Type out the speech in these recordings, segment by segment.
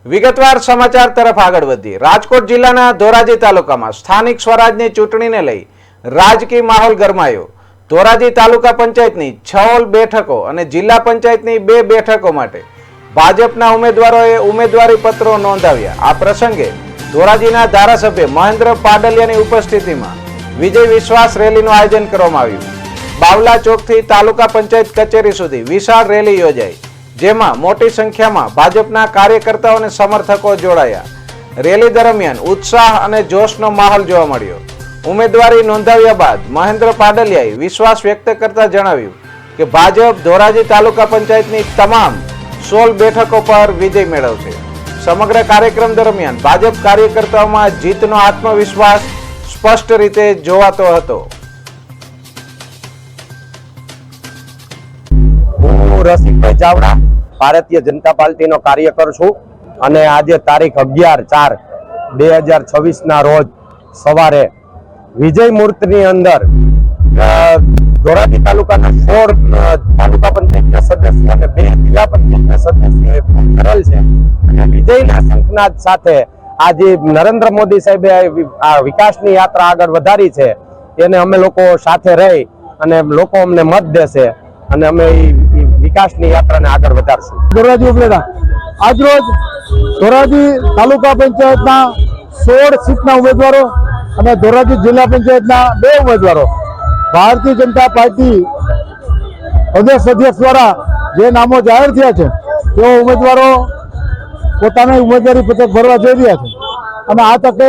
વિગતવાર સમાચાર તરફ આગળ વધીએ। રાજકોટ જિલ્લાના ધોરાજી તાલુકામાં સ્થાનિક સ્વરાજની ચૂંટણીને લઈ રાજકીય માહોલ ગરમાયો। ધોરાજી તાલુકા પંચાયતની 6 બેઠકો અને જિલ્લા પંચાયતની 2 બેઠકો માટે ભાજપના ઉમેદવારોએ ઉમેદવારી પત્રો નોંધાવ્યા। આ પ્રસંગે ધોરાજીના ધારાસભ્ય મહેન્દ્ર પાડલિયાની ઉપસ્થિતિમાં વિજય વિશ્વાસ રેલીનું આયોજન કરવામાં આવ્યું। બાવલા ચોકથી તાલુકા પંચાયત કચેરી સુધી વિશાળ રેલી યોજાઈ, જેમાં મોટી સંખ્યામાં ભાજપના કાર્યકર્તાઓ અને સમર્થકો જોડાયા। રેલી દરમિયાન ઉત્સાહ અને જોશનો માહોલ જોવા મળ્યો। ઉમેદવારી નોંધાવ્યા બાદ મહેન્દ્ર પાડલિયાએ વિશ્વાસ વ્યક્ત કરતા જણાવ્યું કે ભાજપ ધોરાજી તાલુકા પંચાયતની તમામ 16 બેઠકો પર વિજય મેળવશે। સમગ્ર કાર્યક્રમ દરમિયાન ભાજપ કાર્યકર્તાઓમાં જીતનો આત્મવિશ્વાસ સ્પષ્ટ રીતે જોવાતો હતો। રસિકભાઈ ચાવડા ભારતીય જનતા પાર્ટીનો કાર્યકર છું અને આજે તારીખ 11/4/2026 ના રોજ સવારે વિજય મૂર્તિની અંદર ધોરાજી તાલુકાના 16 તાલુકા પંચાયતના સદસ્યો અને 2 જિલ્લા પંચાયતના સદસ્યોએ કરેલ છે અને વિજયના શંખનાદ સાથે આજે નરેન્દ્ર મોદી સાહેબે આ વિકાસની યાત્રા આગળ વધારી છે એને અમે લોકો સાથે રહી અને લોકો અમને મત દેશે અને અમે વિકાસની યાત્રાને આગળ વધારશું। ધોરાજી ઉપલેટા આજરોજ ધોરાજી તાલુકા પંચાયતના 16 સીટના ઉમેદવારો અને ધોરાજી જિલ્લા પંચાયતના 2 ઉમેદવારો ભારતીય જનતા પાર્ટી પ્રદેશ અધ્યક્ષ દ્વારા જે નામો જાહેર થયા છે તેઓ ઉમેદવારો પોતાના ઉમેદવારી પત્ર ભરવા જઈ રહ્યા છે અને આ તકે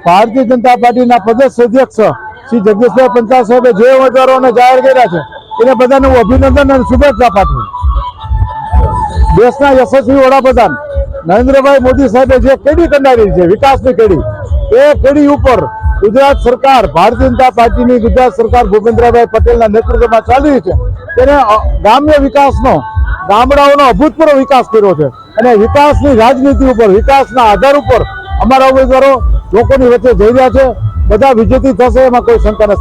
ભારતીય જનતા પાર્ટીના પ્રદેશ અધ્યક્ષ શ્રી જગદીશભાઈ પંચાલ સાહેબે જે ઉમેદવારોને જાહેર કર્યા છે એને બધાને હું અભિનંદન અને શુભેચ્છા પાઠવું। દેશના યશસ્વી વડાપ્રધાન નરેન્દ્રભાઈ મોદી સાહેબે જે કેડી કંડારી છે વિકાસની કેડી, એ કેડી ઉપર ગુજરાત સરકાર ભારતીય જનતા પાર્ટીની ગુજરાત સરકાર ભૂપેન્દ્રભાઈ પટેલના નેતૃત્વમાં ચાલી રહી છે તેને ગ્રામ્ય વિકાસનો ગામડાઓનો અભૂતપૂર્વ વિકાસ કર્યો છે અને વિકાસની રાજનીતિ ઉપર વિકાસના આધાર ઉપર અમારા ઉમેદવારો લોકોની વચ્ચે જઈ રહ્યા છે। બધા વિજેતી થશે એમાં કોઈ શંકા નથી।